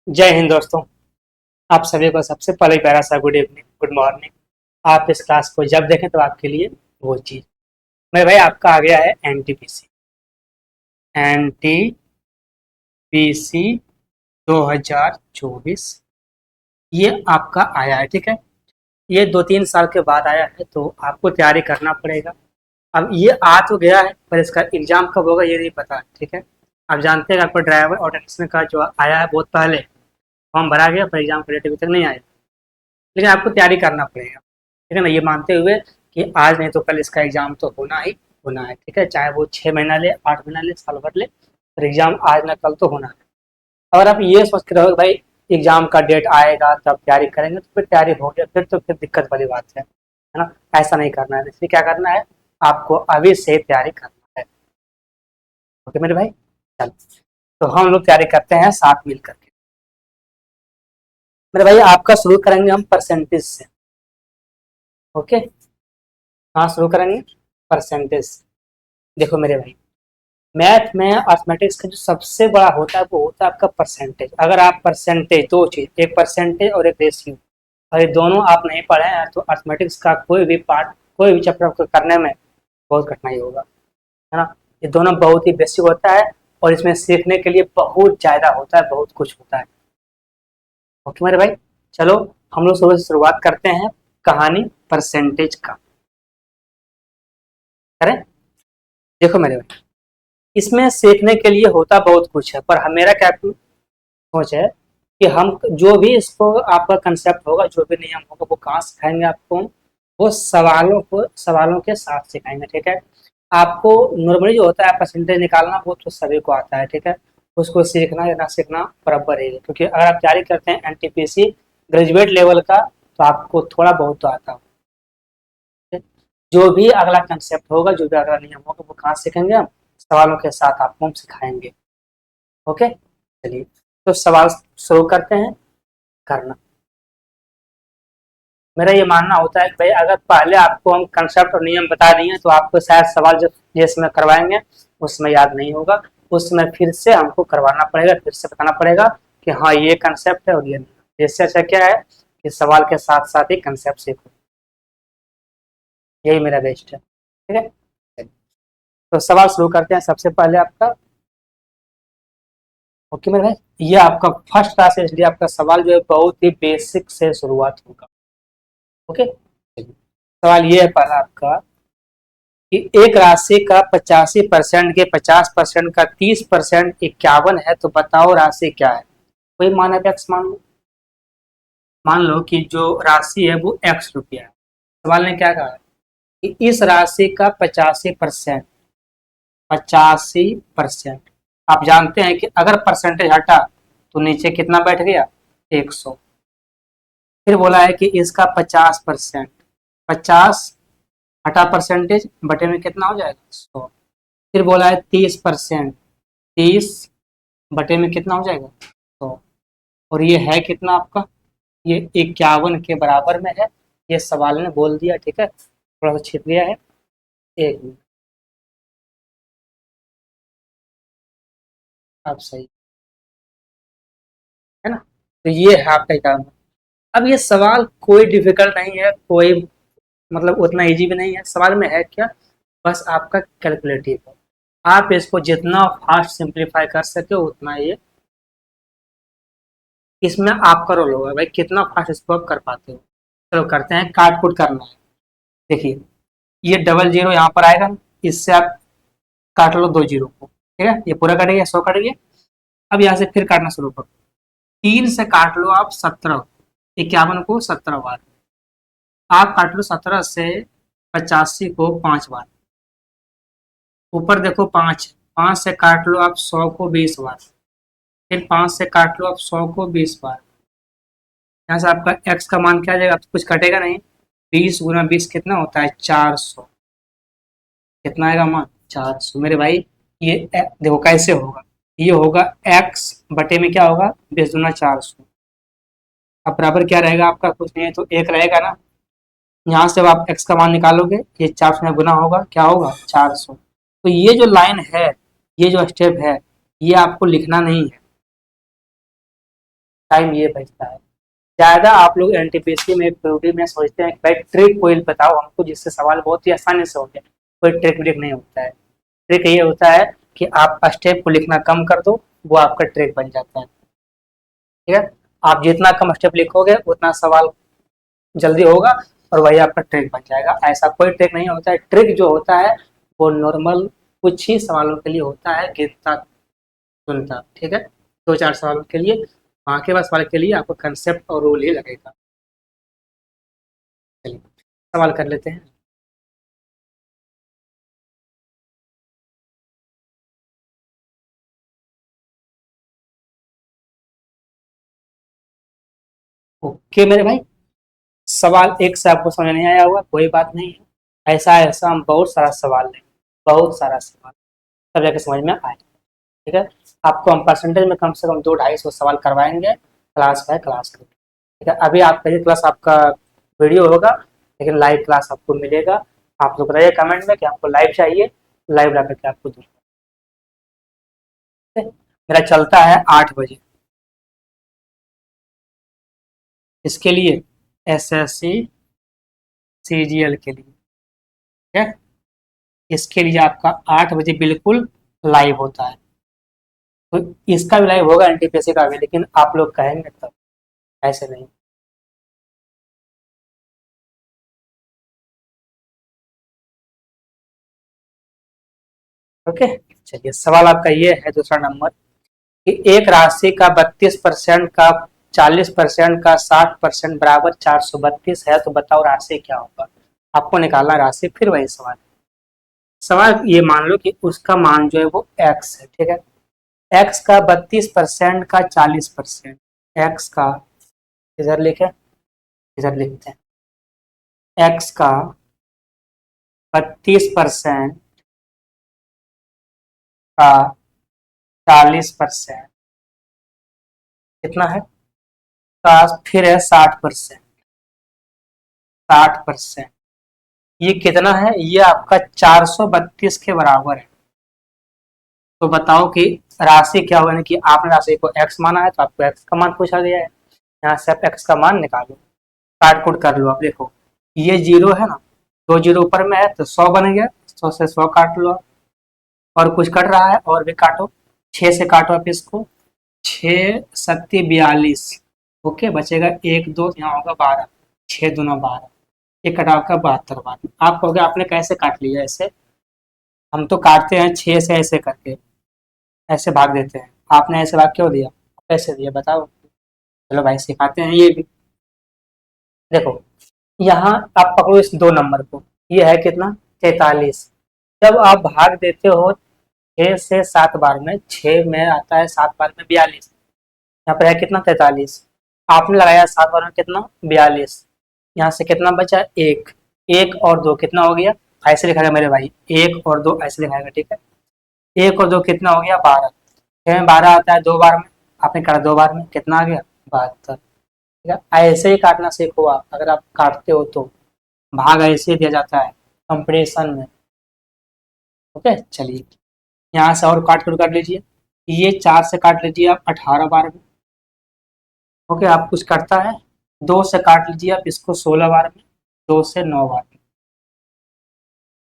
जय हिंद दोस्तों। आप सभी को सबसे पहले प्यारा सा गुड इवनिंग, गुड मॉर्निंग। आप इस क्लास को जब देखें तो आपके लिए वो चीज़। मेरे भाई आपका आ गया है एनटीपीसी। एनटीपीसी 2024 ये आपका आया है, ठीक है। ये 2-3 साल के बाद आया है तो आपको तैयारी करना पड़ेगा। अब ये आ तो गया है पर इसका एग्जाम कब होगा ये नहीं पता, ठीक है। आप जानते हैं कि आपको ड्राइवर और टेक्नीशियन का जो आया है बहुत पहले फॉर्म भरा गया पर एग्जाम का डेट अभी तक नहीं आया, लेकिन आपको तैयारी करना पड़ेगा, ठीक है ना। ये मानते हुए कि आज नहीं तो कल इसका एग्जाम तो होना ही होना है, ठीक है। चाहे वो 6 महीना ले, 8 महीना ले, साल भर ले, पर एग्जाम आज ना कल तो होना है। अगर आप ये सोच के रहो कि भाई एग्जाम का डेट आएगा तब तैयारी करेंगे तो फिर तैयारी हो गया, फिर तो फिर दिक्कत वाली बात है ना। ऐसा नहीं करना है, इसलिए क्या करना है, आपको अभी से तैयारी करना है। ओके मेरे भाई, चल तो हम लोग तैयारी करते हैं साथ मिल करके। मेरे भाई आपका शुरू करेंगे हम परसेंटेज से। ओके, हाँ शुरू करेंगे परसेंटेज से। देखो मेरे भाई, मैथ में अर्थमेटिक्स का जो सबसे बड़ा होता है वो होता है आपका परसेंटेज। अगर आप परसेंटेज, दो चीज, एक परसेंटेज और एक रेशियो, अगर ये दोनों आप नहीं पढ़े हैं तो अर्थमेटिक्स का कोई भी पार्ट, कोई भी चैप्टर आपको करने में बहुत कठिनाई होगा, है ना। ये दोनों बहुत ही बेसिक होता है और इसमें सीखने के लिए बहुत ज़्यादा होता है, बहुत कुछ होता है। ओके मेरे भाई, चलो हम लोग सुबह से शुरुआत करते हैं कहानी परसेंटेज का, करें। देखो मेरे भाई, इसमें सीखने के लिए होता बहुत कुछ है पर मेरा क्या सोच है कि हम जो भी इसको आपका कंसेप्ट होगा, जो भी नियम होगा वो कहाँ सिखाएंगे आपको, वो सवालों के साथ सिखाएंगे, ठीक है। आपको नॉर्मली जो होता है परसेंटेज निकालना वो तो सभी को आता है, ठीक है। उसको सीखना या ना सीखना बराबर है, क्योंकि अगर आप तैयारी करते हैं एनटीपीसी ग्रेजुएट लेवल का तो आपको थोड़ा बहुत तो आता होगा। जो भी अगला कंसेप्ट होगा, जो भी अगला नियम होगा वो कहाँ सीखेंगे हम, सवालों के साथ आपको हम सिखाएंगे। ओके, चलिए तो सवाल शुरू करते हैं करना। मेरा ये मानना होता है कि भाई अगर पहले आपको हम कंसेप्ट और नियम बता दिए तो आपको शायद सवाल जो जिसमें करवाएंगे उसमें याद नहीं होगा, उसमें फिर से हमको करवाना पड़ेगा, फिर से बताना पड़ेगा कि हाँ ये कंसेप्ट है और ये नहीं। इससे अच्छा क्या है कि सवाल के साथ साथ ही कंसेप्ट सीखो, यही मेरा बेस्ट है, ठीक है। तो सवाल शुरू करते हैं सबसे पहले आपका। ओके मेरे भाई, ये आपका फर्स्ट क्लास है इसलिए आपका सवाल जो है बहुत ही बेसिक से शुरुआत होगा। ओके, सवाल ये है पहला आपका कि एक राशि का 85% के 50% का 30% 51 है तो बताओ राशि क्या है। कोई मान है एक्स, मान लो कि जो राशि है वो एक्स रुपया है। सवाल ने क्या कहा है कि इस राशि का 85%, 85%, आप जानते हैं कि अगर परसेंटेज हटा तो नीचे कितना बैठ गया, 100। फिर बोला है कि इसका 50%, 50 हटा परसेंटेज बटे में कितना हो जाएगा, 100। फिर बोला है 30%, 30 बटे में कितना हो जाएगा, 100। और ये है कितना आपका, ये 51 के बराबर में है। ये सवाल ने बोल दिया, ठीक है, थोड़ा सा छिप गया है, एक मिनट। आप सही है ना। तो ये है आपका काम। अब ये सवाल कोई डिफिकल्ट नहीं है, कोई मतलब उतना इजी भी नहीं है। सवाल में है क्या, बस आपका कैलकुलेटिव है। आप इसको जितना फास्ट सिंप्लीफाई कर सके उतना ये इसमें आपका रोल होगा, भाई कितना फास्ट इसको आप कर पाते हो। चलो करते हैं, काट कुट करना है। देखिए ये डबल जीरो यहाँ पर आएगा, इससे आप काट लो दो जीरो को, ठीक है। ये पूरा कट गया, 100 कट गया। अब यहाँ से फिर काटना शुरू करो। 3 से काट लो आप 17, 51 को 17 बार। आप काट लो 17 से 85 को 5 बार। ऊपर देखो 5, 5 से काट लो आप 100 को 20 बार। फिर 5 से काट लो आप 100 को 20 बार। यहाँ से आपका x का मान क्या आ जाएगा, अब तो कुछ कटेगा नहीं। 20 × 20 कितना होता है, 400। कितना आएगा मान, 400 मेरे भाई। ये देखो कैसे होगा, ये होगा x बटे में क्या होगा, 20 × 400। अब बराबर क्या रहेगा आपका, कुछ नहीं है तो एक रहेगा ना। यहाँ से अब आप x का मान निकालोगे, ये 400 में गुना होगा, क्या होगा, 400। तो ये जो लाइन है ये जो स्टेप है ये आपको लिखना नहीं है, टाइम ये बचता है। ज़्यादा आप लोग एनटीपीसी में प्रोटी में सोचते हैं कि भाई ट्रिक कोई बताओ हमको जिससे सवाल बहुत ही आसानी से हो जाए। कोई ट्रिक व्रिक नहीं होता है। ट्रिक ये होता है कि आप स्टेप को लिखना कम कर दो, वो आपका ट्रिक बन जाता है। ठीक है, आप जितना कम स्टेप लिखोगे उतना सवाल जल्दी होगा और वही आपका ट्रिक बन जाएगा। ऐसा कोई ट्रिक नहीं होता है। ट्रिक जो होता है वो नॉर्मल कुछ ही सवालों के लिए होता है, गिनता सुनता। ठीक है, दो चार सवालों के लिए, बाकी बस सवाल के लिए आपको कंसेप्ट और रूल ही लगेगा। चलिए सवाल कर लेते हैं। ओके मेरे भाई, सवाल एक से आपको समझ नहीं आया होगा, कोई बात नहीं है। ऐसा ऐसा हम बहुत सारा सवाल लें, बहुत सारा सवाल तब जाके समझ में आए। ठीक है, आपको हम परसेंटेज में कम से कम 200-250 सवाल करवाएंगे क्लास बाय क्लास के। ठीक है, अभी आपका ये क्लास आपका वीडियो होगा, लेकिन लाइव क्लास आपको मिलेगा। आप लोग बताइए कमेंट में कि आपको लाइव चाहिए, लाइव ला करके आपको दूंगा। ठीक है? मेरा चलता है 8 बजे। इसके लिए एसएससी सीजीएल के लिए। ठीक है, इसके लिए आपका 8 बजे बिल्कुल लाइव होता है। तो इसका भी लाइव होगा, एनटीपीसी का भी, लेकिन आप लोग कहेंगे तब, ऐसे नहीं। ओके, चलिए सवाल आपका ये है दूसरा नंबर कि एक राशि का 32% का 40% का 60% बराबर 432 है, तो बताओ राशि क्या होगा। आपको निकालना राशि, फिर वही सवाल। सवाल ये मान लो कि उसका मान जो है वो एक्स है। ठीक है, एक्स का 32% का 40%, एक्स का इधर लिखे, इधर लिखते हैं, एक्स का 32% का 40% कितना है, का फिर है 60%, 60%, ये कितना है, ये आपका 432 के बराबर है। तो बताओ कि राशि क्या होगा, कि आपने राशि को एक्स माना है तो आपको एक्स का मान पूछा गया है। यहाँ से आप एक्स का मान निकालो, काट कुट कर लो। आप देखो ये जीरो है ना, दो जीरो ऊपर में है तो 100 बन गया, 100 से 100 काट लो। और कुछ कट रहा है और भी काटो, 6 से काटो आप इसको, 6×7=42। ओके, बचेगा एक दो, यहाँ होगा 12, 6×2=12, ये कटा आपका 72 बार। आप कहोगे आपने कैसे काट लिया ऐसे, हम तो काटते हैं 6 से ऐसे करके, ऐसे भाग देते हैं। आपने ऐसे भाग क्यों दिया, कैसे दिया बताओ। चलो भाई सिखाते हैं ये भी। देखो यहाँ आप पकड़ो इस दो नंबर को, ये है कितना, 43। जब आप भाग देते हो 6 से 7 बार में, 6 में आता है 7 बार में 42, यहाँ पर है कितना 43, आपने लगाया 7 बार में कितना 42, यहाँ से कितना बचा एक, एक और दो कितना हो गया, ऐसे लिखा गया मेरे भाई, एक और दो ऐसे लिखाएगा। ठीक है, एक और दो कितना हो गया 12, 6 में 12 आता है 2 बार में, आपने काटा 2 बार में कितना आ गया 72। ठीक है, ऐसे ही काटना सीखो आप, अगर आप काटते हो तो भाग ऐसे दिया जाता है कंपटीशन में। ओके चलिए, यहाँ से और काट कर लीजिए, ये 4 से काट लीजिए आप 18 बार में। ओके, आप कुछ करता है, 2 से काट लीजिए आप इसको 16 बार में, 2 से 9 बार में,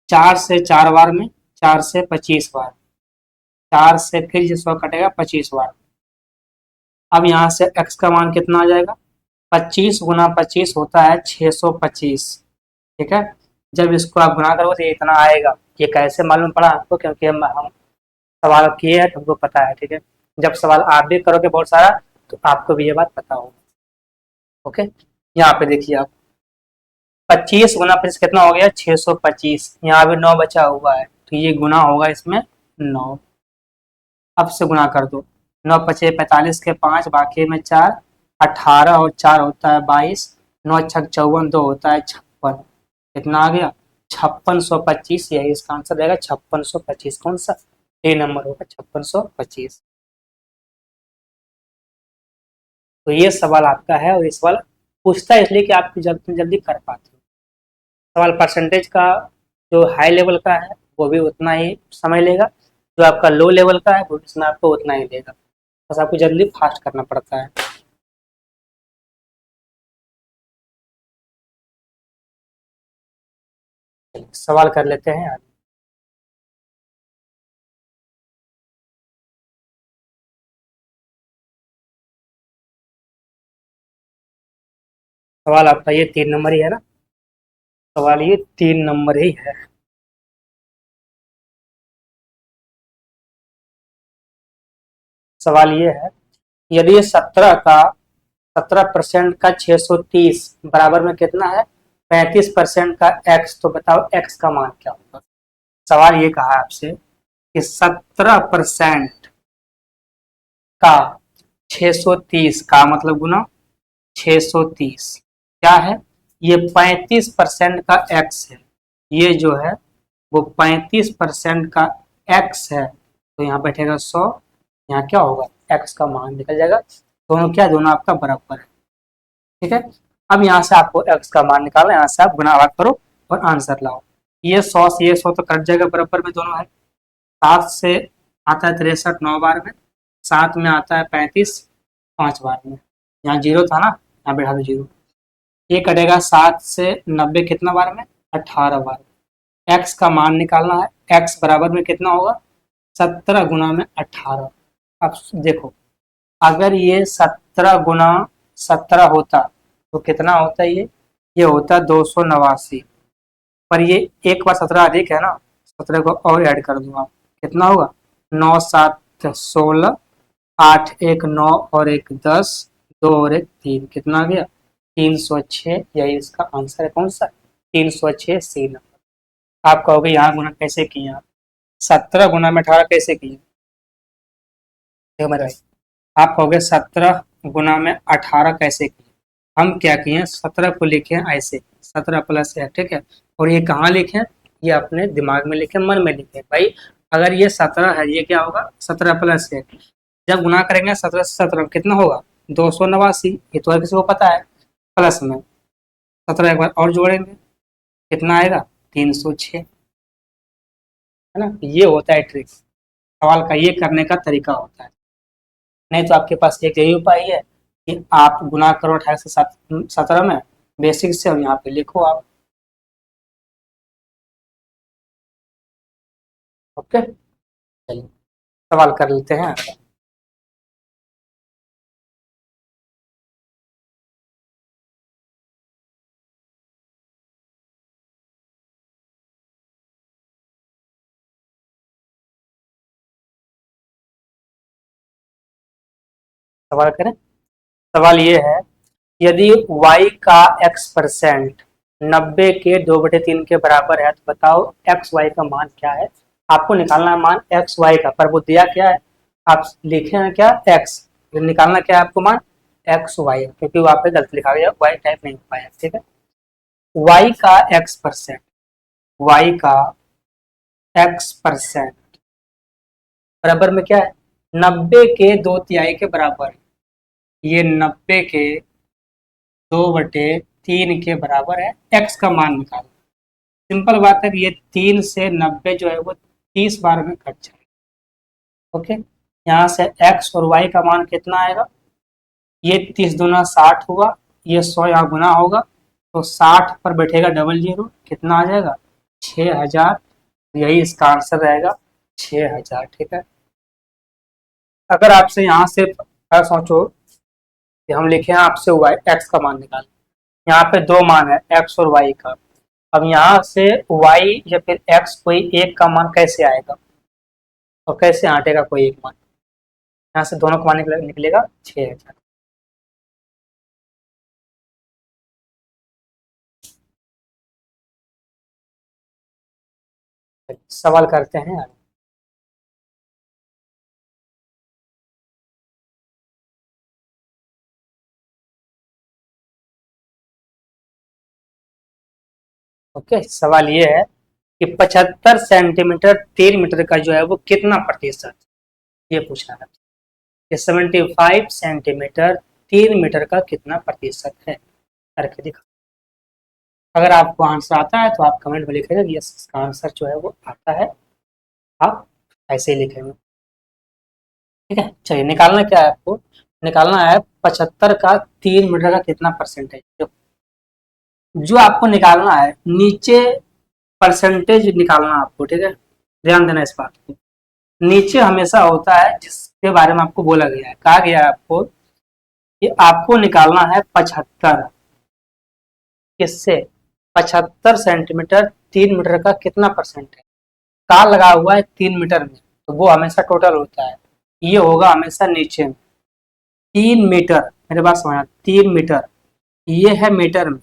4 से 4 बार में, 4 से 25 बार, 4 से फिर ये 100 कटेगा 25 बार। अब यहाँ से x का मान कितना आ जाएगा, 25×25 होता है 625। ठीक है, जब इसको आप गुना करोगे तो ये इतना आएगा। ये कैसे मालूम पड़ा आपको, क्योंकि हम सवाल किए हैं, तुमको पता है। ठीक है, जब सवाल आप भी करोगे बहुत सारा तो आपको भी ये बात पता होगा। ओके, यहाँ पे देखिए आप, 25×25 कितना हो गया 625, यहाँ भी 9 बचा हुआ है तो ये गुना होगा इसमें 9। अब से गुना कर दो, 9×5=45 के 5, बाकी में 4, 18 और 4 होता है 22, 9×6=54, 2 होता है 56। कितना आ गया 5625, यही इसका आंसर रहेगा 5625। कौन सा ए नंबर होगा 5625। तो ये सवाल आपका है, और ये सवाल पूछता है इसलिए कि आप जल्दी जल्दी कर पाते हो। सवाल परसेंटेज का जो हाई लेवल का है वो भी उतना ही समय लेगा, जो आपका लो लेवल का है वो इसमें आपको उतना ही देगा, बस आपको जल्दी फास्ट करना पड़ता है। सवाल कर लेते हैं यार। सवाल आपका ये 3 नंबर ही है ना? सवाल ये 3 नंबर ही है। सवाल ये है, यदि 17% का 630 बराबर में कितना है? 35% का x, तो बताओ x का मान क्या होगा? सवाल ये कहा है आपसे कि 17% का 630 का मतलब गुना 630 क्या है? ये 35% का x है, ये जो है वो 35% का x है, तो यहाँ बैठेगा 100, यहाँ क्या होगा? x का मान निकल जाएगा। दोनों क्या, दोनों आपका बराबर है। ठीक है, अब यहाँ से आपको x का मान निकालना, यहाँ से आप गुना भाग करो और आंसर लाओ। ये 100 से ये 100 तो कट जाएगा, बराबर में दोनों है। 7 से आता है 63 9 बार में, 7 में आता है 35 5 बार में। यहाँ जीरो था ना, यहाँ बैठा दो जीरो। ये कटेगा 7 से 90 कितना बार में? 18 बार में। x का मान निकालना है, x बराबर में कितना होगा? 17 गुना में 18। अब देखो, अगर ये 17 गुना 17 होता तो कितना होता है? ये होता 289। पर ये एक बार 17 अधिक है ना, 17 को और ऐड कर दूंगा, कितना होगा? 9 7 16, 8 1 9 और 1 10, 2 और 1 3, कितना आ गया? 306। यही इसका आंसर है, कौन सा? 306 सी नंबर। आप कहोगे यहाँ गुना कैसे किए आप? 17 गुना में 18 कैसे किए? देखो मेरा भाई, आप कहोगे 17 गुना में 18 कैसे किए? हम क्या किए, 17 को लिखे ऐसे, 17 + 1, ठीक है। और ये कहाँ लिखे? ये अपने दिमाग में लिखे, मन में लिखे भाई। अगर ये 17 है, ये क्या होगा? 17 + 1। जब गुना करेंगे 17 से 17 कितना होगा? 289। ये तो हर किसी को पता है। प्लस में 17 एक बार और जोड़ेंगे, कितना आएगा? 306, है ना? ये होता है ट्रिक, सवाल का ये करने का तरीका होता है। नहीं तो आपके पास एक यही उपाय है कि आप गुना करो 18 से 17 में बेसिक से, और यहाँ पे लिखो आप। ओके, चलिए सवाल कर लेते हैं। सवाल करें। सवाल ये है, यदि y का x% 90 के 2/3 के बराबर है, तो बताओ एक्स वाई का मान क्या है? आपको निकालना है मान एक्स वाई का, पर वो दिया क्या है? आप लिखे हैं क्या? x। निकालना क्या है आपको मान? एक्स वाई, क्योंकि वहाँ पे गलत लिखा गया, y टाइप नहीं हो पाया, ठीक है। y का x%, y का x% बराबर में क्या है? 90 के 2/3 के बराबर। ये 90 के 2/3 के बराबर है, x का मान निकालो। सिंपल बात है कि ये 3 से 90 जो है वो 30 बार में कट जाएगा। ओके, यहाँ से x और y का मान कितना आएगा? ये 30 दूना 60 हुआ, ये 100 यहाँ गुना होगा, तो 60 पर बैठेगा डबल जीरो, कितना आ जाएगा? 6000। यही इसका आंसर रहेगा, 6000, ठीक है। अगर आपसे यहाँ से सोचो कि हम लिखे हैं आपसे y x का मान निकाल, यहाँ पे दो मान है x और y का। अब यहाँ से y या फिर x कोई एक का मान कैसे आएगा, और कैसे आटेगा कोई एक मान? यहाँ से दोनों का मान निकलेगा 6000। सवाल करते हैं यार। ओके, सवाल ये है कि 75 सेंटीमीटर 3 मीटर का जो है वो कितना प्रतिशत, ये पूछना है कि 75 सेंटीमीटर 3 मीटर का कितना प्रतिशत है, करके दिखा। अगर आपको आंसर आता है तो आप कमेंट में लिखिएगा कि यस, इसका आंसर जो है वो आता है। आप ऐसे ही लिखेंगे। ठीक है, चलिए निकालना क्या है आपको, निकालना है 75 का 3 मीटर का कितना परसेंटेज। जो आपको निकालना है नीचे परसेंटेज निकालना आपको, ठीक है, ध्यान देना इस बात को। नीचे हमेशा होता है जिसके बारे में आपको बोला गया है, कहा गया है आपको कि आपको निकालना है 75, किससे, 75 सेंटीमीटर 3 मीटर का कितना परसेंट है। का लगा हुआ है 3 मीटर में, तो वो हमेशा टोटल होता है, ये होगा हमेशा नीचे में। 3 मीटर, मेरे बात समझना, 3 मीटर ये है मीटर में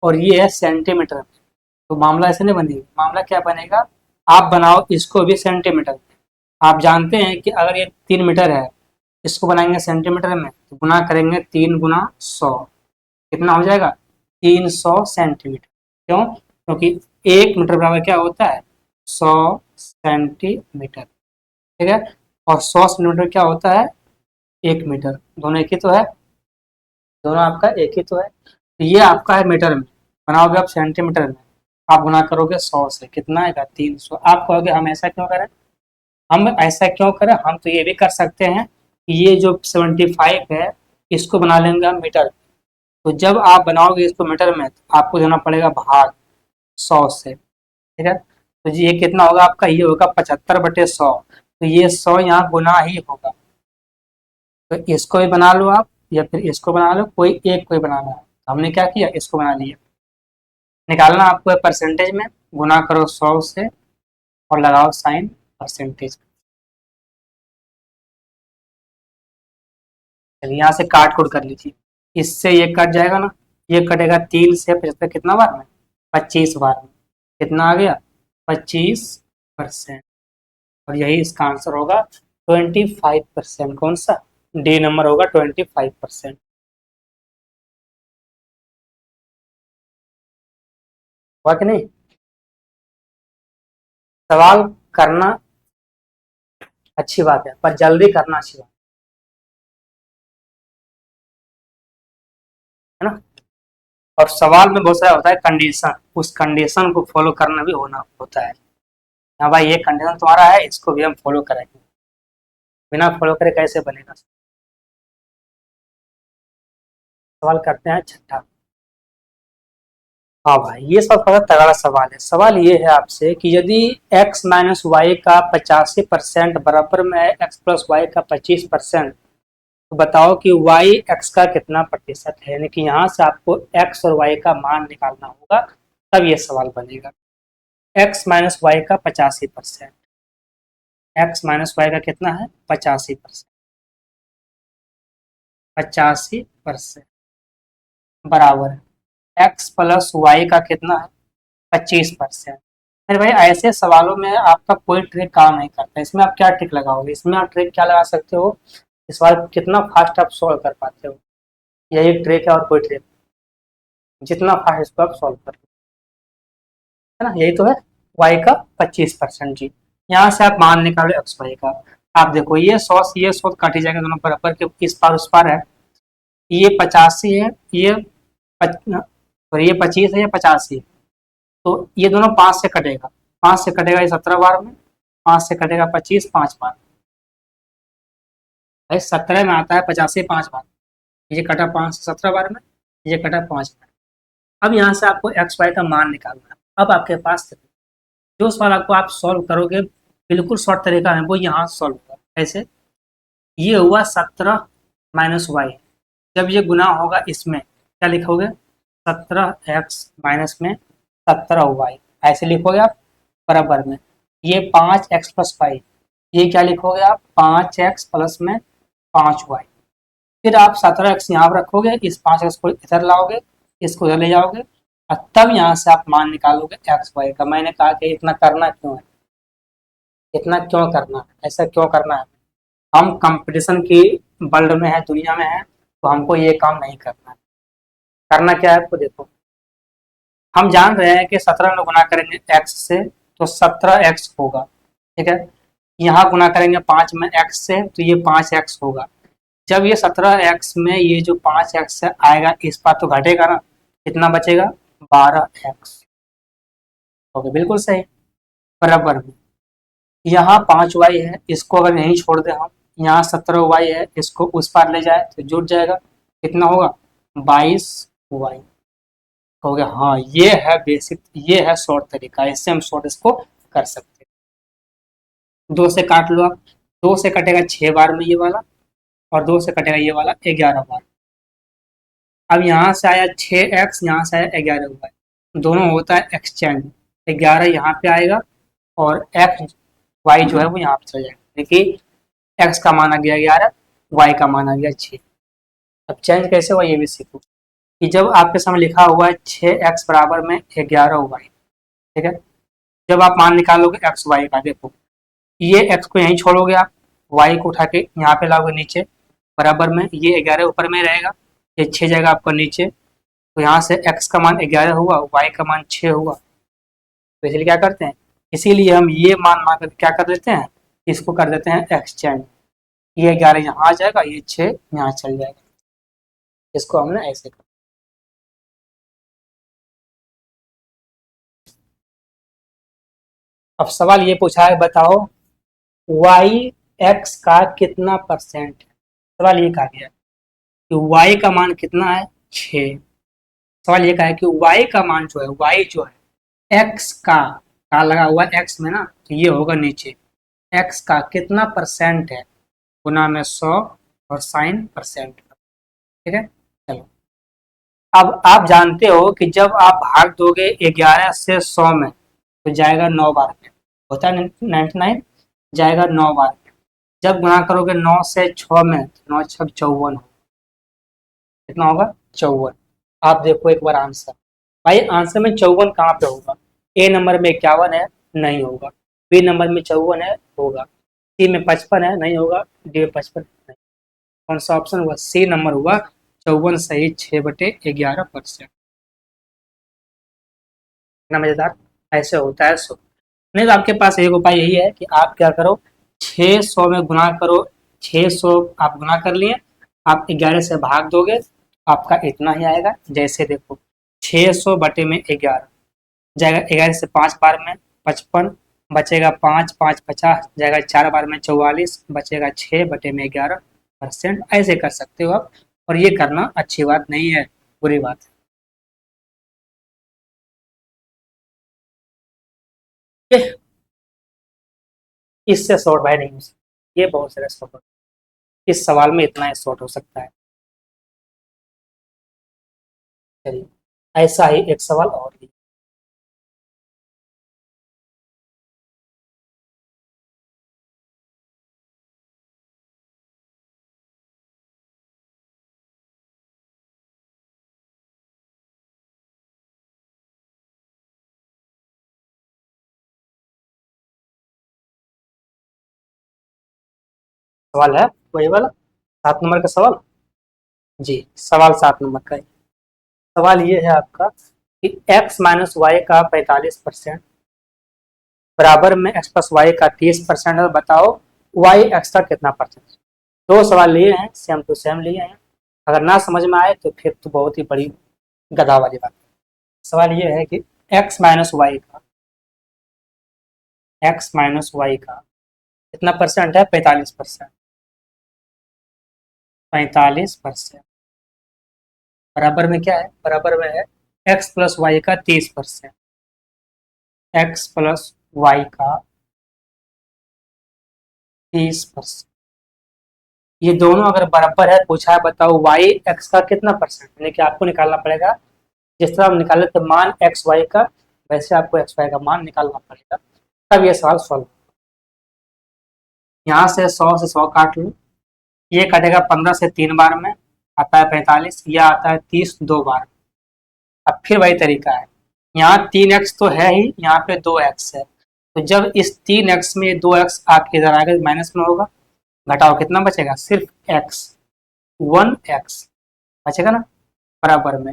और ये है सेंटीमीटर में, तो मामला ऐसे नहीं बनेगा। मामला क्या बनेगा, आप बनाओ इसको भी सेंटीमीटर में। आप जानते हैं कि अगर ये 3 मीटर है, इसको बनाएंगे सेंटीमीटर में तो गुना करेंगे 3 गुना 100, कितना हो जाएगा, 300 सेंटीमीटर। क्यों, क्योंकि 1 मीटर बराबर क्या होता है, 100 सेंटीमीटर। ठीक है, और 100 सेंटीमीटर क्या होता है, 1 मीटर। दोनों एक ही तो है, दोनों आपका एक ही तो है। तो ये आपका है मीटर में, बनाओगे आप सेंटीमीटर में, आप गुना करोगे 100 से, कितना आएगा, 300। आप कहोगे हम ऐसा क्यों करें, हम ऐसा क्यों करें, हम तो ये भी कर सकते हैं कि ये जो 75 है इसको बना लेंगे हम मीटर। तो जब आप बनाओगे इसको मीटर में तो आपको देना पड़ेगा भाग 100 से। ठीक है, तो जी ये कितना होगा आपका, ये होगा 75/100, तो ये 100 यहाँ गुना ही होगा। तो इसको भी बना लो आप या फिर इसको बना लो, कोई एक कोई बनाना है। तो हमने क्या किया, इसको बना लिया। निकालना आपको है परसेंटेज में, गुना करो 100 से और लगाओ साइन परसेंटेज। चलिए यहाँ से काट कुट कर लीजिए, इससे ये कट जाएगा ना, ये कटेगा 3 से 75 कितना बार में, 25 बार में। कितना आ गया, 25%। और यही इसका आंसर होगा 25%। कौन सा, डी नंबर होगा 25%। हुआ कि नहीं, सवाल करना अच्छी बात है पर जल्दी करना अच्छी बात है ना। और सवाल में बहुत सारा होता है कंडीशन, उस कंडीशन को फॉलो करना भी होना होता है। हाँ भाई ये कंडीशन तुम्हारा है, इसको भी हम फॉलो करेंगे, बिना फॉलो करे कैसे बनेगा। सवाल करते हैं छठा। हाँ भाई ये सब थोड़ा तगड़ा सवाल है। सवाल ये है आपसे कि यदि x माइनस वाई का 85% बराबर में है x प्लस वाई का 25%, तो बताओ कि y x का कितना प्रतिशत है। यानी कि यहाँ से आपको x और y का मान निकालना होगा, तब ये सवाल बनेगा। x माइनस वाई का 85%, x माइनस वाई का कितना है, 85%, 85% बराबर है x प्लस वाई का कितना है, 25%। अरे भाई ऐसे सवालों में आपका कोई ट्रिक काम नहीं करता, इसमें आप क्या ट्रिक लगाओगे, इसमें आप ट्रिक क्या लगा सकते हो, इस सवाल कितना फास्ट आप सॉल्व कर पाते हो, यही ट्रिक है और कोई ट्रिक, जितना फास्ट इसको आप सॉल्व कर, है ना, यही तो है। वाई का 25% जी, यहाँ से आप मान निकालो एक्स वाई का। आप देखो ये 100 काटी जाएगा, दोनों बराबर के इस पार उस पार है, ये 85 है, ये और ये 25 है, ये 85, तो ये दोनों 5 से कटेगा, 5 से कटेगा ये 17 बार में, 5 से कटेगा 25 5 बार, भाई 17 में आता है 85 5 बार, ये कटा 5 से 17 बार में, ये कटा 5 बार। अब यहाँ से आपको एक्स वाई का मान निकालना है। अब आपके पास जो सवाल आपको आप सॉल्व करोगे बिल्कुल शॉर्ट तरीका है, वो यहाँ सॉल्व होगा। ऐसे ये हुआ 17 - y, जब ये गुना होगा इसमें क्या लिखोगे, 17x माइनस में 17y, ऐसे लिखोगे आप बराबर में। ये 5x प्लस वाई, ये क्या लिखोगे आप, 5x प्लस में 5y। फिर आप 17x यहाँ पर रखोगे, इस 5x को इधर लाओगे, इसको इधर ले जाओगे, और तब यहाँ से आप मान निकालोगे एक्स वाई का। मैंने कहा कि इतना करना क्यों है, इतना क्यों करना है, ऐसा क्यों करना है, हम कंपटीशन की वर्ल्ड में है, दुनिया में है, तो हमको ये काम नहीं करना है। करना क्या है आपको, देखो हम जान रहे हैं कि 17 में गुना करेंगे x से तो 17x होगा, ठीक है, यहाँ गुना करेंगे 5 में x से तो ये 5x होगा। जब ये 17x में ये जो 5x आएगा इस पार तो घटेगा ना, कितना बचेगा, 12x। ओके बिल्कुल सही, बराबर में। यहाँ 5y है, इसको अगर यहीं छोड़ दे हम, यहाँ 17y है, इसको उस पार ले जाए तो जुट जाएगा, कितना होगा 22y। कहोगे हाँ ये है बेसिक, ये है शॉर्ट तरीका, इससे हम शॉर्ट इसको कर सकते हैं। 2 से काट लो आप, 2 से कटेगा 6 बार में ये वाला, और 2 से कटेगा ये वाला 11 बार। अब यहाँ से आया 6x, यहाँ से आया 11y, दोनों होता है एक्सचेंज, 11 यहाँ पे आएगा और एक्स वाई जो है वो यहाँ पे चला जाएगा। देखिए एक्स का मान आ गया 11, वाई का मान आ गया 6। अब चेंज कैसे हुआ ये भी सीखो, कि जब आपके सामने लिखा हुआ है 6x बराबर में 11y, ठीक है, जब आप मान निकालोगे एक्स वाई का, देखो ये एक्स को यहीं छोड़ोगे आप, वाई को उठा के यहाँ पे लाओगे नीचे, बराबर में ये 11 ऊपर में रहेगा, ये 6 जाएगा आपका नीचे, तो यहाँ से एक्स का मान 11 हुआ, वाई का मान 6 हुआ। तो इसलिए क्या करते हैं, इसीलिए हम ये मान मान कर क्या कर देते हैं, इसको कर देते हैं एक्सचेंज, ये 11 यहाँ आ जाएगा, ये 6 यहाँ चल जाएगा, इसको हमने ऐसे कर। अब सवाल ये पूछा है, बताओ वाई एक्स का कितना परसेंट है। सवाल ये कहा गया कि वाई का मान कितना है 6। सवाल ये कहा है कि वाई का मान जो है, वाई जो है एक्स का लगा हुआ है एक्स में ना, तो ये होगा नीचे, एक्स का कितना परसेंट है, गुना में 100 और साइन परसेंट, ठीक है। चलो अब आप जानते हो कि जब आप भाग दोगे 11 से 100 में तो जाएगा 9 बार में, होता है 99, जाएगा 9 बार में। जब गुणा करोगे 9 से 6 में तो 9 6 54 हो, कितना होगा 54। आप देखो एक बार आंसर, भाई आंसर में 54 कहाँ पे होगा, ए नंबर में 51 है, नहीं होगा, बी नंबर में 54 है, होगा, सी में 55 है, नहीं होगा, डी में 55 नहीं। कौन सा ऑप्शन हुआ, सी नंबर हुआ 54 सही 6/11%। इतना मजेदार, ऐसे होता है सो। नहीं तो आपके पास एक उपाय यही है कि आप क्या करो, 600 में गुना करो, 600 आप गुना कर लिए, आप 11 से भाग दोगे, आपका इतना ही आएगा। जैसे देखो 600 बटे में 11 जाएगा, 11 से 5 बार में 55, बचेगा 5 5 50, जाएगा 4 बार में 44, बचेगा 6/11%। ऐसे कर सकते हो आप, और ये करना अच्छी बात नहीं है, बुरी बात है। इससे शॉर्ट भाई नहीं हो सकता, ये बहुत सारे शॉर्ट हो, इस सवाल में इतना ही शॉर्ट हो सकता है। चलिए ऐसा ही एक सवाल और भी सवाल है, वही वाला 7 नंबर का सवाल। जी सवाल 7 नंबर का है। सवाल ये है आपका कि x माइनस वाई का 45% बराबर में x प्लस वाई का 30% है, बताओ वाई एक्स का कितना परसेंट। दो सवाल लिए हैं, सेम टू सेम लिए हैं, अगर ना समझ में आए तो फिर तो बहुत ही बड़ी गधा वाली बात। सवाल ये है कि x माइनस वाई का कितना परसेंट है, 45%, 45% बराबर में क्या है, बराबर में है x प्लस वाई का 30%, x प्लस वाई का 30%। ये दोनों अगर बराबर है, पूछा है बताओ वाई एक्स का कितना परसेंट, यानी कि आपको निकालना पड़ेगा, जिस तरह हम निकाले थे मान एक्स वाई का, वैसे आपको एक्स वाई का मान निकालना पड़ेगा, तब ये सवाल सॉल्व। यहाँ से 100 काट लो, ये कटेगा 15 से 3 बार में, आता है 45, यह आता है 30 2 बार। अब फिर वही तरीका है, यहाँ 3x तो है ही, यहाँ पे 2x है, तो जब इस 3x में 2x आपके इधर आएगा माइनस में होगा, घटाओ कितना बचेगा, सिर्फ x, 1x बचेगा ना, बराबर में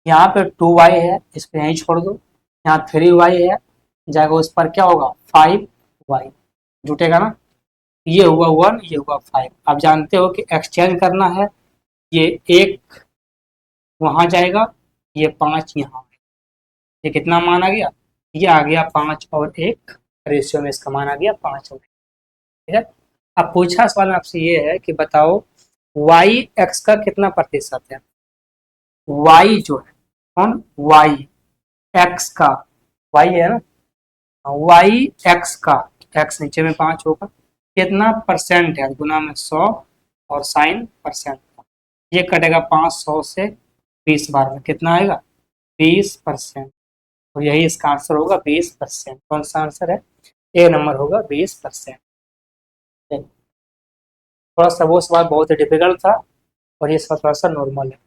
यहाँ पे 2y है, इसको यहीं छोड़ दो, यहाँ 3y है, जाएगा उस पर क्या होगा 5y, जुटेगा ना, ये हुआ 1, ये हुआ 5। आप जानते हो कि एक्सचेंज करना है, ये 1 वहां जाएगा, ये 5 यहाँ, ये कितना मान आ गया, ये आ गया 5 और 1 रेशियो में इसका मान आ गया 5 हो गया। ठीक है। अब पूछा सवाल में आपसे ये है कि बताओ वाई एक्स का कितना प्रतिशत है। वाई जो है कौन, वाई एक्स का, वाई है ना, वाई एक्स का, एक्स नीचे में 5 होगा, कितना परसेंट है, गुना में 100 और साइन परसेंट, ये कटेगा 500 से 20 बार में, कितना आएगा 20%। और यही इसका आंसर होगा 20%। कौन सा आंसर है, ए नंबर होगा 20%। थोड़ा सा वो सवाल बहुत ही डिफिकल्ट था और ये सवाल थोड़ा सा नॉर्मल है।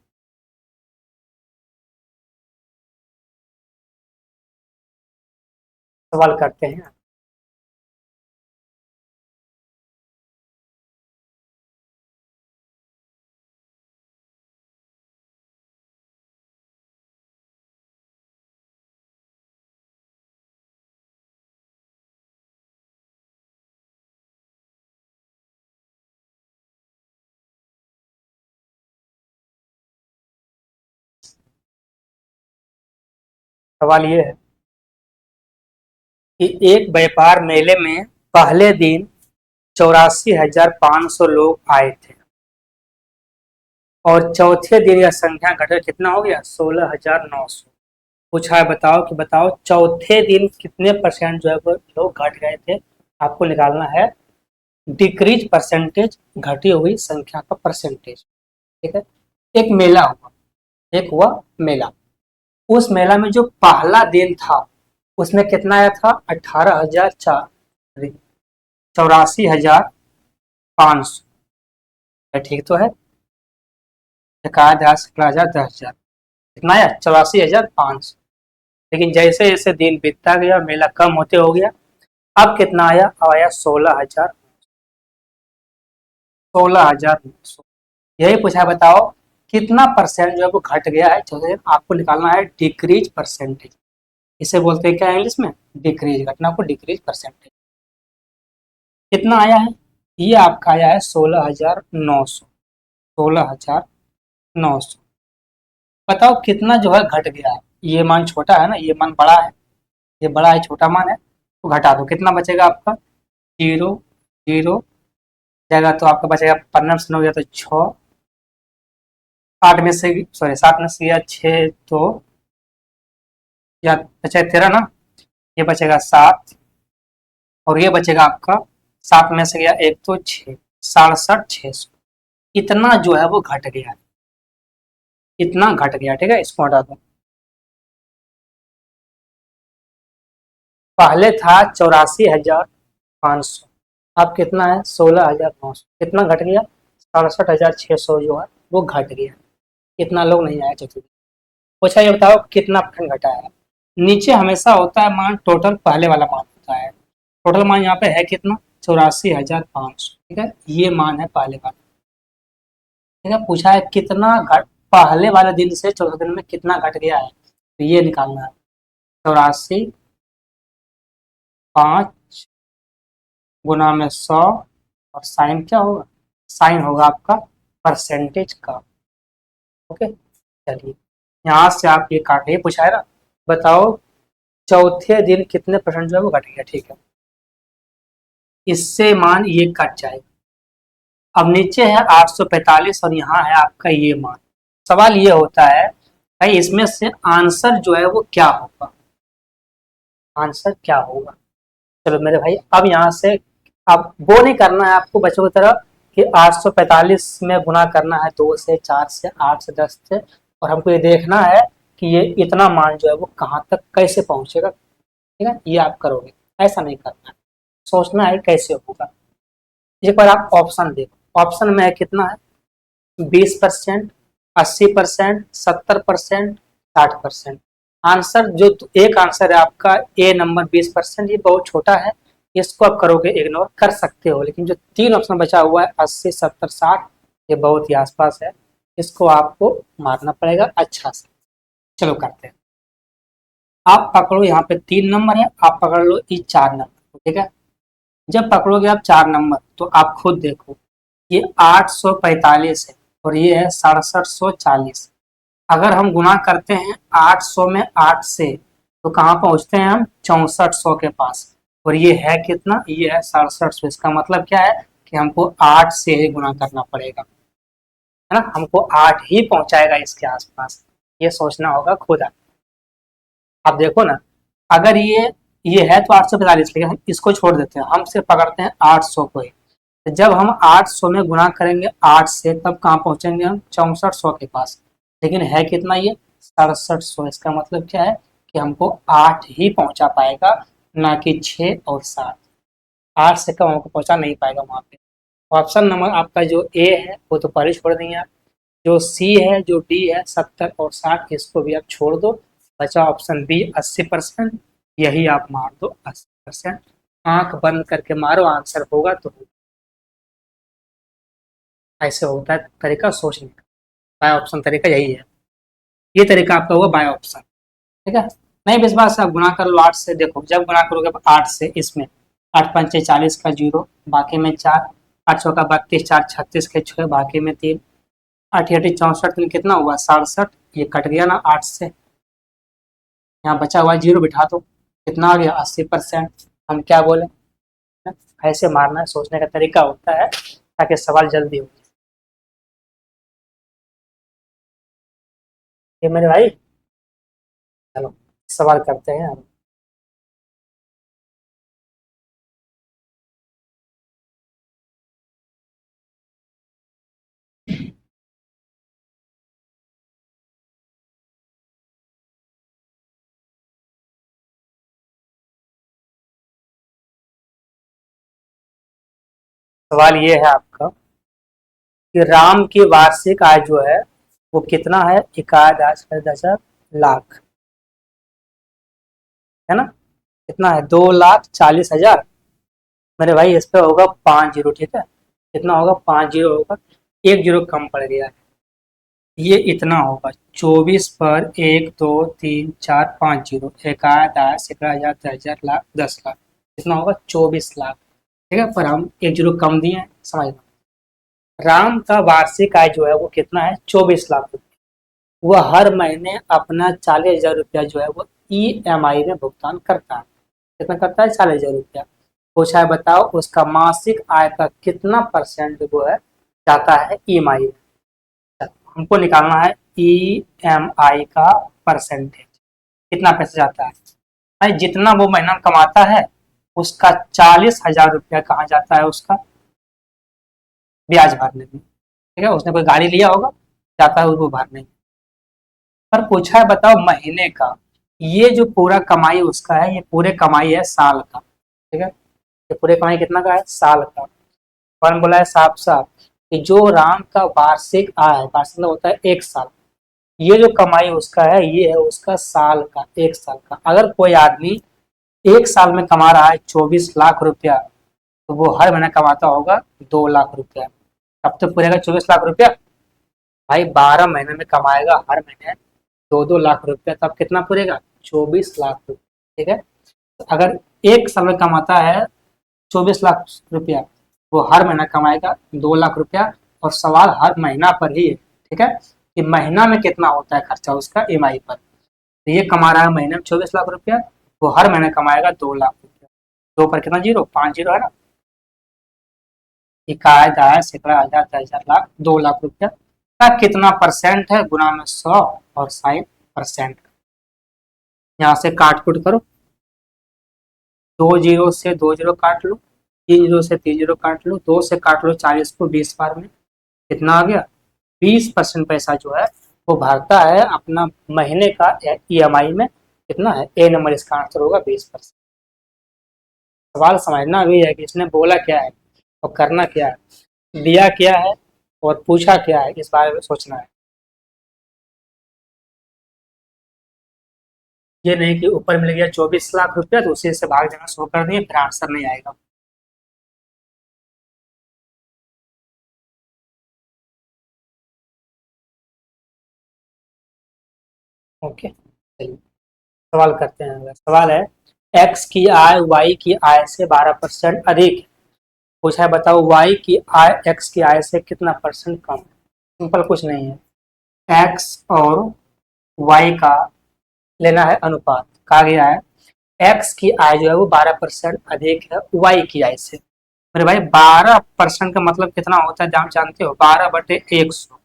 सवाल करते हैं। सवाल ये है कि एक व्यापार मेले में पहले दिन 84,500 लोग आए थे और चौथे दिन यह संख्या घटकर कितना हो गया 16,900। पूछा है बताओ कि बताओ चौथे दिन कितने परसेंट जो है वो लोग घट गए थे। आपको निकालना है डिक्रीज परसेंटेज, घटी हुई संख्या का परसेंटेज। ठीक है। एक मेला हुआ, एक हुआ मेला, उस मेला में जो पहला दिन था उसमें कितना आया था 84,500। ठीक तो है, 11,000, 17,000, 10,000, कितना आया 84,500। लेकिन जैसे जैसे दिन बीतता गया मेला कम होते हो गया, अब कितना आया, अब आया 16,000, 16,900। यही पूछा है बताओ कितना परसेंट जो है वो घट गया है। चौथे दिन आपको निकालना है डिक्रीज परसेंटेज। इसे बोलते हैं क्या इंग्लिश में, डिक्रीज, घटना को डिक्रीज परसेंटेज। कितना आया है, ये आपका आया है 16,900, 16,900। बताओ कितना जो है घट गया है। ये मान छोटा है ना, ये मान बड़ा है, ये बड़ा है छोटा मान है, तो घटा दो, कितना बचेगा आपका, जीरो, जीरो जाएगा तो आपका बचेगा 15 हो गया तो 6, 8 में से, सॉरी 7 में से गया 6 तो या बचा 13 ना, ये बचेगा 7 और ये बचेगा आपका 7 में से गया एक तो 6, 67,600। इतना जो है वो घट गया, इतना घट गया। ठीक है, इसको हटा दो। पहले था 84,500, अब कितना है 16,900, कितना घट गया 67,600 जो है वो घट गया। इतना लोग नहीं आए चतुर्थी। पूछा ये बताओ कितना परसेंट घटा है। नीचे हमेशा होता है मान टोटल, पहले वाला मान होता है टोटल मान, यहाँ पे है कितना 84,500। ठीक है, ये मान है पहले वाला। ठीक है, पूछा है कितना घट, पहले वाले दिन से चौथे दिन में कितना घट गया है, तो ये निकालना है 84,500 गुना में 100 और साइन क्या होगा, साइन होगा आपका परसेंटेज का। ओके, चलिए यहाँ से आप ये काटिए, पूछा है ना बताओ चौथे दिन कितने परसेंट जो है वो घट गया। ठीक है, इससे मान ये कट जाएगा। अब नीचे है 845 और यहाँ है आपका ये मान। सवाल ये होता है भाई इसमें से आंसर जो है वो क्या होगा, आंसर क्या होगा। चलो मेरे भाई अब यहाँ से अब वो नहीं करना है आपको बच्चों की तरह कि 845 में गुना करना है 2 से, 4 से, 8 से, 10 से, और हमको ये देखना है कि ये इतना मान जो है वो कहाँ तक कैसे पहुंचेगा। ठीक है, ये आप करोगे, ऐसा नहीं करना है, सोचना है कैसे होगा। एक बार आप ऑप्शन देखो, ऑप्शन में है कितना है 20%, 80%, 70%, 60%। आंसर जो एक आंसर है आपका ए नंबर 20%, ये बहुत छोटा है, इसको आप करोगे इग्नोर कर सकते हो। लेकिन जो 3 ऑप्शन बचा हुआ है 80, 70, 60, ये बहुत ही आसपास है, इसको आपको मारना पड़ेगा अच्छा से। चलो करते हैं। आप पकड़ो यहाँ पे 3 नंबर है, आप पकड़ लो ये 4 नंबर। ठीक है, जब पकड़ोगे आप 4 नंबर तो आप खुद देखो ये 845 है और ये है 6740। अगर हम गुना करते हैं 800 में 8 से तो कहाँ पहुंचते हैं हम 6400 के पास। और ये है कितना, ये है 6700। इसका मतलब क्या है कि हमको 8 से ही गुना करना पड़ेगा, है ना, हमको 8 ही पहुंचाएगा इसके आसपास, ये सोचना होगा खुद। आप देखो ना, अगर ये है तो 845, लेकिन हम इसको छोड़ देते हैं, हम सिर्फ पकड़ते हैं 800 को ही। तो जब हम 800 में गुना करेंगे 8 से, तब कहाँ पहुंचेंगे हम, 6400 के पास। लेकिन है कितना ये, 6700। इसका मतलब क्या है कि हमको 8 ही पहुंचा पाएगा, ना कि 6 और 7। 8 से कम हमको पहुंचा नहीं पाएगा वहां पे। ऑप्शन नंबर आपका जो ए है वो तो पहले छोड़ देंगे आप, जो सी है, जो डी है 70 और 60, इसको भी आप छोड़ दो। बचा ऑप्शन बी 80%, यही आप मार दो 80%। आंख बंद करके मारो, आंसर होगा तो होगा। ऐसे होता है तरीका सोचने का। बाय ऑप्शन तरीका यही है, ये तरीका आपका हुआ बाय ऑप्शन। ठीक है, नहीं विश्वास आप गुना कर लो 8 से। देखो जब गुना करोगे 8 से, इसमें 8 पंचे 40 का 0, बाकी में 4, 8 चौका 32, 4 36 के 6, बाकी में 3, 8 आठी 64 में कितना हुआ 67, ये कट गया ना 8 से। यहाँ बचा हुआ 0 बिठा दो, कितना आ गया 80%। हम क्या बोले, ऐसे मारना है, सोचने का तरीका होता है ताकि सवाल जल्दी हो। ये मेरे भाई, चलो सवाल करते हैं हम। सवाल ये है आपका कि राम की वार्षिक आय जो है वो कितना है, 51,10,000 है ना, कितना है 2,40,000। मेरे भाई इस पे होगा 5 जीरो, ठीक है, कितना होगा 5 जीरो होगा, एक जीरो कम पड़ गया है, ये इतना होगा 24 पर 1 2 3 4 5 जीरो, 51,10,11,10,000 10,000 लाख 10 लाख, कितना होगा 24 लाख। ठीक है, पर हम एक जीरो कम दिए हैं, समझना। राम का वार्षिक आय जो है वो कितना है, 24 लाख रुपये। वह हर महीने अपना 40,000 रुपया जो है वो EMI में भुगतान करता है। कितना करता है, 40,000 रुपया। पूछा है बताओ उसका मासिक आय का कितना परसेंट वो है जाता है EMI में। हमको निकालना है EMI का परसेंटेज, कितना पैसा जाता है। भाई जितना वो महीना कमाता है उसका 40,000 रुपया कहाँ जाता है, उसका ब्याज भरने में। ठीक है, उसने कोई गाड़ी लिया होगा, जाता है उसको भरने में। पर पूछा है बताओ महीने का, ये जो पूरा कमाई उसका है, ये पूरे कमाई है साल का। ठीक है, ये पूरे कमाई कितना का है, साल का। कौन बोला है, साफ साफ कि जो राम का वार्षिक आय है, वार्षिक मतलब होता है 1 साल, ये जो कमाई उसका है ये है उसका साल का, 1 साल का। अगर कोई आदमी 1 साल में कमा रहा है 24 लाख रुपया, तो वो हर महीने कमाता होगा 2 लाख रुपया। तब तो पूरेगा 24 लाख रुपया। भाई 12 महीने में कमाएगा हर महीने 2-2 लाख रुपया, तब कितना पूरेगा, 24 लाख रुपया। ठीक है, तो अगर 1 साल में कमाता है 24 लाख रुपया, वो हर महीना कमाएगा 2 लाख रुपया। और सवाल हर महीना पर ही है, ठीक है, कि महीना में कितना होता है खर्चा उसका EMI पर। तो ये कमा रहा है महीने में 24 लाख रुपया, वो हर महीने कमाएगा 2 लाख रुपया। दो पर कितना जीरो, 5 जीरो है ना। इकाई दाय सैकड़ा हजार 10,000 लाख 2 लाख रुपया का कितना परसेंट है, गुना में 100 और 60%। यहाँ से काट कुट करो, 2 जीरो से 2 जीरो काट लो, 3 जीरो से 3 जीरो काट लो, 2 से काट लो 40 को 20 बार में, कितना आ गया, 20% पैसा जो है वो भरता है अपना महीने का EMI में। कितना है, ए नंबर इसका आंसर होगा 20%। सवाल समझना भी है कि इसने बोला क्या है और करना क्या है, दिया क्या है और पूछा क्या है, इस बारे में सोचना है। ये नहीं कि ऊपर मिल गया 24 लाख रुपया तो उसी से भाग देना शुरू कर दिए, फिर आंसर नहीं आएगा। ओके, चलिए सवाल करते हैं। अगला सवाल है, एक्स की आय वाई की आय से 12% अधिक है। पूछा है बताओ वाई की आय एक्स की आय से कितना परसेंट कम है। सिंपल, कुछ नहीं है, एक्स और वाई का लेना है अनुपात। कहा गया है एक्स की आय जो है वो 12% अधिक है वाई की आय से। मेरे भाई 12% का मतलब कितना होता है आप जानते हो? 12/100।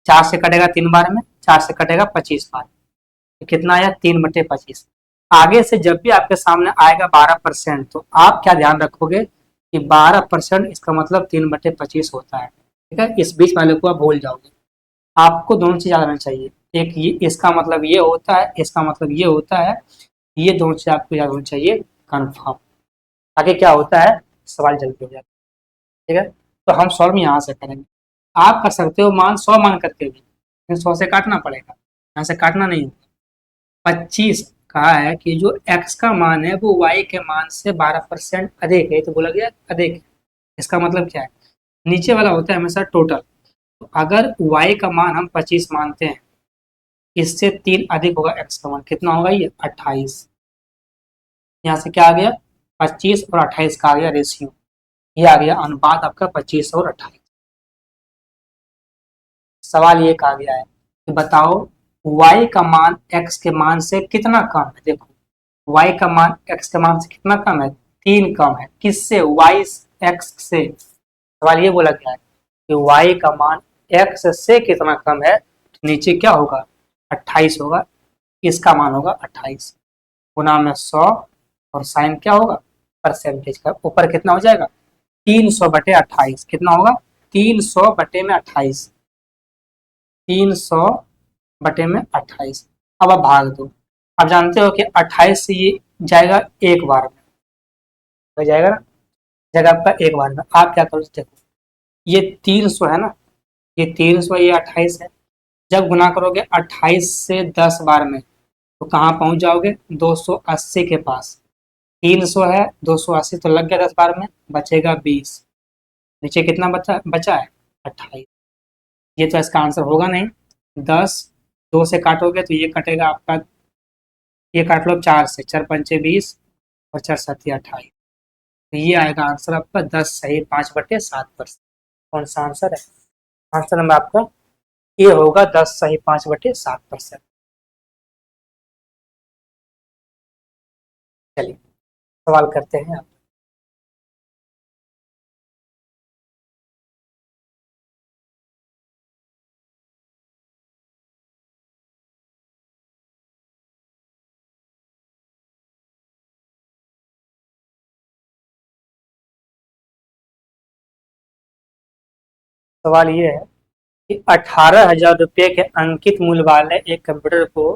4 से कटेगा 3 बार में, 4 से कटेगा 25 बार, तो कितना आया? 3/25। आगे से जब भी आपके सामने आएगा 12%, तो आप क्या ध्यान रखोगे कि 12% इसका मतलब 3/25 होता है। ठीक है, इस बीच वाले को आप भूल जाओगे। आपको दोनों चीज याद आना चाहिए, एक ये इसका मतलब ये होता है, इसका मतलब ये होता है, ये दोनों चीज आपको याद होनी चाहिए कन्फर्म। आगे क्या होता है, सवाल जल्दी हो जाता है। ठीक है, तो हम सॉल्व यहाँ से करेंगे। आप कर सकते हो मान 100 मान करके भी, लेकिन 100 से काटना पड़ेगा, यहाँ से काटना नहीं होगा। 25 कहा है कि जो x का मान है वो y के मान से 12% अधिक है, तो बोला गया अधिक है। इसका मतलब क्या है? नीचे वाला होता है हमेशा टोटल। तो अगर y का मान हम 25 मानते हैं, इससे 3 अधिक होगा x का मान, कितना होगा? ये 28। यहाँ से क्या आ गया? 25 और 28 का आ गया रेशियो। ये आ गया अनुपात आपका 25 और 28। सवाल ये कहा गया है कि बताओ y का मान x के मान से कितना कम है। देखो y का मान x के मान से कितना कम है? 3 कम है। किससे? y x से। सवाल ये बोला गया है कि y का मान x से कितना कम है, तो नीचे क्या होगा? 28 होगा। इसका मान होगा 28 गुना में 100, और साइन क्या होगा? परसेंटेज का। ऊपर कितना हो जाएगा? 300/28। कितना होगा? 300/28। 300/28। अब आप भाग दो। आप जानते हो कि 28 से ये जाएगा एक बार में, हो जाएगा ना, जाएगा आपका एक बार में। आप क्या करो, देखो ये 300 है ना, ये 300, ये 28 है। जब गुना करोगे 28 से 10 बार में, तो कहाँ पहुंच जाओगे? 280 के पास। 300 है, 280 तो लग गया 10 बार में, बचेगा 20। नीचे कितना बचा बचा है? 28। ये तो इसका आंसर होगा नहीं। 10, 2 से काटोगे तो ये कटेगा आपका, ये काट लो 4 से, 4×5 = 20 और 4×7 = 28। तो ये आएगा आंसर आपका 10 सही 5/7%। कौन सा आंसर है? आंसर नंबर आपका ये होगा 10 सही 5/7%। चलिए सवाल करते हैं आप। सवाल ये है कि 18,000 रुपये के अंकित मूल्य वाले एक कंप्यूटर को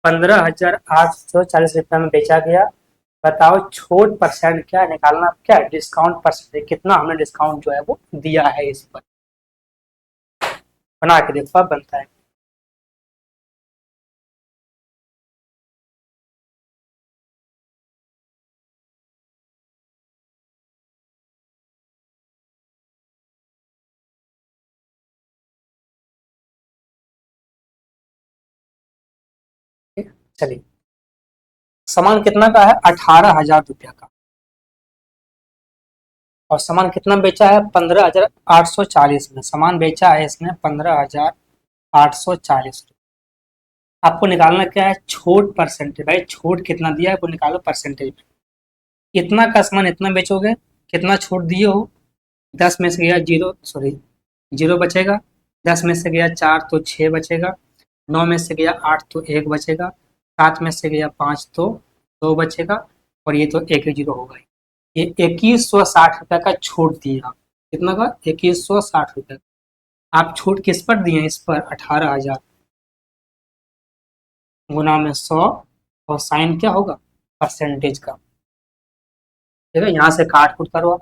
15,840 रुपये में बेचा गया। बताओ छूट परसेंट क्या निकालना, क्या डिस्काउंट परसेंट कितना हमने डिस्काउंट जो है वो दिया है इस पर। बना के देखो आप, बनता है। चलिए, सामान कितना का है? 18,000 रुपया का। और सामान कितना बेचा है? 15,840 में सामान बेचा है इसने, 15,840। आपको निकालना क्या है? छूट परसेंटेज। भाई छूट कितना दिया है वो निकालो परसेंटेज में। इतना का सामान इतना बेचोगे, कितना छूट दिए हो? 10 में से गया जीरो, सॉरी, जीरो बचेगा। 10 में से गया 4 तो 6 बचेगा। 9 में से गया 8 तो 1 बचेगा। 7 में से गया 5 तो 2 बचेगा। और ये तो एक जीरो होगा। ये 2160 रुपये का छूट दिया। कितना का? 2160 रुपये। आप छूट किस पर दिए? इस पर 18,000 गुना में 100, और साइन क्या होगा? परसेंटेज का। ठीक है, यहाँ से काट कुट करो आप।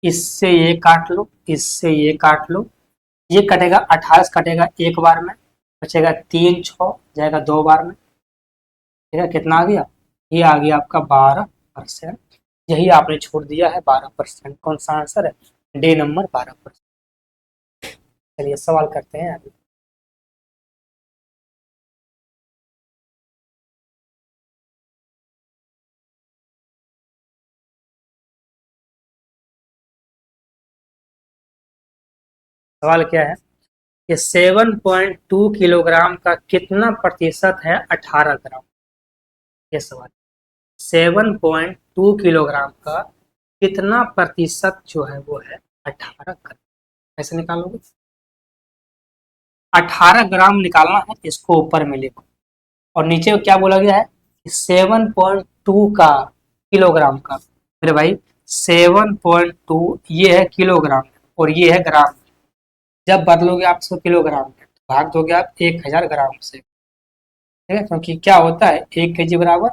इससे ये काट लो, इससे ये काट लो। ये कटेगा, 28 कटेगा एक बार में, बचेगा 3 6 जाएगा 2 बार में। ठीक है, कितना आ गया? ये आ गया आपका 12%। यही आपने छोड़ दिया है 12%। कौन सा आंसर है? Day number 12%। चलिए सवाल करते हैं अभी। सवाल क्या है कि 7.2 किलोग्राम का कितना प्रतिशत है 18 ग्राम? ये सवाल। 7.2 किलोग्राम का कितना प्रतिशत जो है वो है 18 ग्राम। कैसे निकालोगे? 18 ग्राम निकालना है, इसको ऊपर में लिखो और नीचे क्या बोला गया है? 7.2 का किलोग्राम का। मेरे भाई 7.2 ये है किलोग्राम और ये है ग्राम। जब बदलोगे आप इसको किलोग्राम में तो भाग दोगे आप 1000 ग्राम से, ठीक है, क्योंकि क्या होता है 1 kg बराबर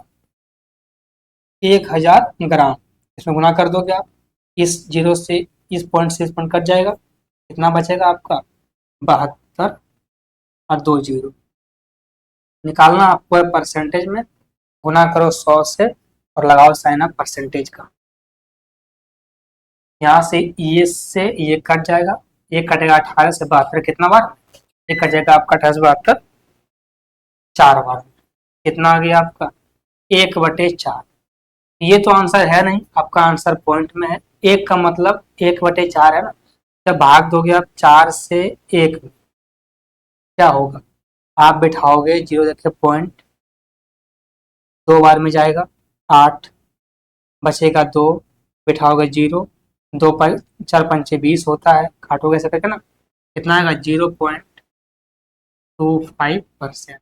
1000 ग्राम। इसमें गुना कर दोगे आप, इस जीरो से इस पॉइंट से इस पॉइंट कट जाएगा, कितना बचेगा आपका? 72 और 2 जीरो। निकालना आपको है परसेंटेज में, गुना करो 100 से और लगाओ साइन आप परसेंटेज का। यहाँ से ये कट जाएगा, ये कटेगा 18 से 72 कितना बार? ये कट जाएगा आपका 18 से 72 4 बार। कितना आ गया आपका? 1/4। ये तो आंसर है नहीं, आपका आंसर पॉइंट में है। एक का मतलब 1/4 है ना। जब भाग दोगे आप 4 से 1 में, क्या होगा? आप बिठाओगे जीरो देखिए पॉइंट, 2 बार में जाएगा 8, बचेगा 2, बिठाओगे जीरो, 2 4 5 6 20 होता है, काटोगे ऐसे करके ना, कितना आएगा? 0.25%।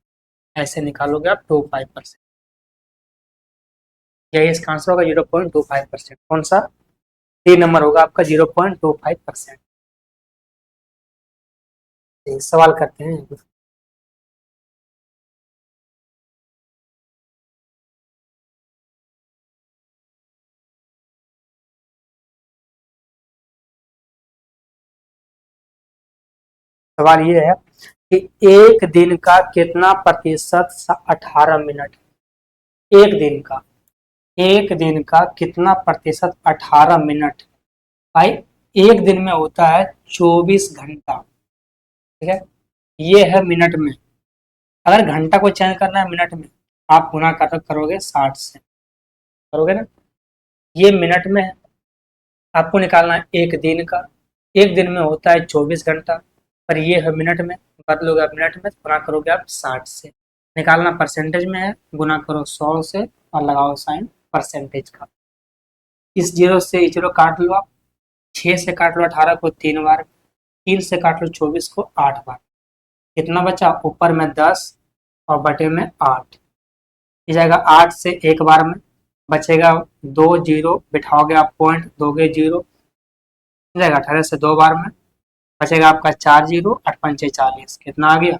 ऐसे निकालोगे आप 25%। यही इसका आंसर होगा 0.25%। कौन सा? 3 नंबर होगा आपका 0.25%। सवाल करते हैं। सवाल ये है कि एक दिन का कितना प्रतिशत 18 मिनट? एक दिन का, एक दिन का कितना प्रतिशत 18 मिनट? भाई एक दिन में होता है 24 घंटा, ठीक है, ये है मिनट में। अगर घंटा को चेंज करना है मिनट में, आप गुना कर करोगे 60 से, करोगे ना। ये मिनट में है, आपको निकालना है एक दिन का। एक दिन में होता है 24 घंटा, पर ये है मिनट में, बदलोगे आप मिनट में, गुना करोगे आप 60 से। निकालना परसेंटेज में है, गुना करो 100 से और लगाओ साइन परसेंटेज का। इस जीरो से ये जीरो काट लो आप, 6 से काट लो 18 को 3 बार, 3 से काट लो 24 को 8 बार। कितना बचा? ऊपर में 10 और बटे में 8। ये जाएगा 8 से 1 बार में, बचेगा 2 जीरो, बिठाओगे आप पॉइंट, दोगे जीरो, जाएगा 18 से 2 बार में, बचेगा आपका 4 जीरो, 8 5 40। कितना आ गया?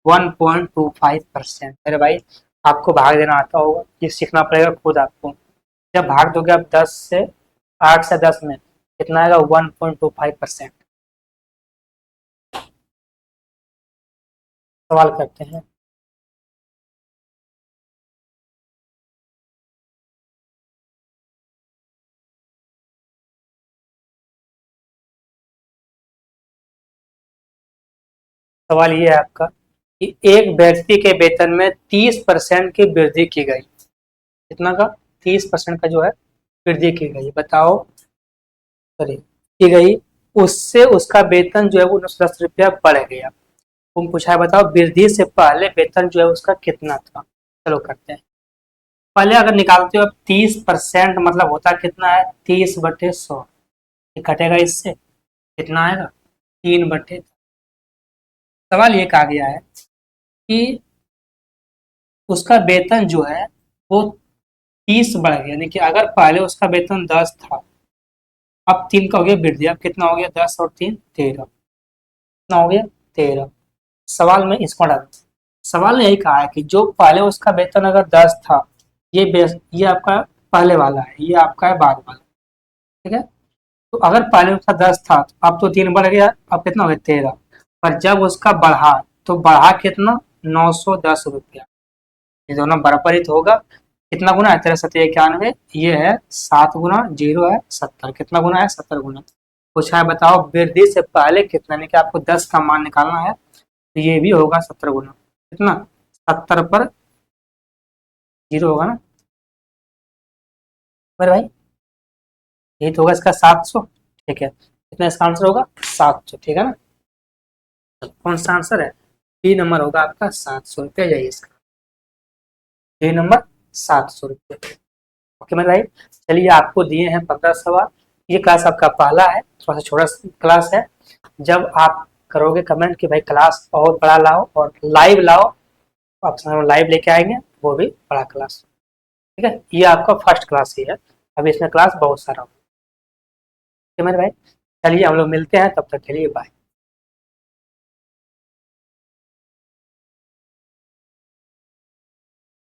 1.25%। मेरे भाई आपको भाग देना आता होगा, ये सीखना पड़ेगा खुद आपको। जब भाग दोगे आप 10 से 8 से 10 में, कितना आएगा? 1.25%। सवाल करते हैं। सवाल ये है आपका कि एक व्यक्ति के वेतन में 30% की वृद्धि की गई। कितना का? 30% का जो है वृद्धि की गई, बताओ। सॉरी, की गई, उससे उसका वेतन जो है वो 10 रुपया बढ़ गया। तुम पूछा है, बताओ वृद्धि से पहले वेतन जो है उसका कितना था। चलो करते हैं। पहले अगर निकालते हो अब 30% मतलब होता कितना है? 30/100। ये कटेगा इससे, कितना आएगा? 3/। सवाल ये कहा गया है कि उसका वेतन जो है वो 30 बढ़ गया, यानी कि अगर पहले उसका वेतन 10 था, अब 3 का हो गया वृद्धि, अब कितना हो गया? 10 और 3 13। कितना हो गया? 13। सवाल में इसको डाल, सवाल ने यही कहा है कि जो पहले उसका वेतन अगर 10 था, ये आपका पहले वाला है, ये आपका है बाद वाला, ठीक है। तो अगर पहले उसका 10 था तो अब तो 3 बढ़ गया, अब कितना हो गया? 13। पर जब उसका बढ़ा तो बढ़ा कितना? 910 रुपया। ये दोनों बराबर ही तो होगा। कितना गुना है? 13 7 91। ये है 7 गुना, जीरो है 70। कितना गुना है? 70 गुना। पूछा है बताओ वृद्धि से पहले कितना, यानी कि आपको 10 का मान निकालना है, तो ये भी होगा 70 गुना। कितना? 70 पर जीरो होगा ना मेरे भाई, यही तो होगा इसका 700। ठीक है, कितना इसका आंसर होगा? 700, ठीक है ना। तो कौन सा आंसर है? 3 नंबर होगा आपका 700 रुपया, जाइए इसका 3 नंबर 700 रुपये। ओके मेरे भाई, चलिए आपको दिए हैं 15 सवाल। ये क्लास आपका पहला है, थोड़ा सा छोटा क्लास है। जब आप करोगे कमेंट कि भाई क्लास और बड़ा लाओ और लाइव लाओ, आप लाइव लेके आएंगे, वो भी बड़ा क्लास। ठीक है, ये आपका फर्स्ट क्लास ही है, अभी इसमें क्लास बहुत सारा हो। ठीक है मेरे भाई, चलिए हम लोग मिलते हैं, तब तक के लिए बाय।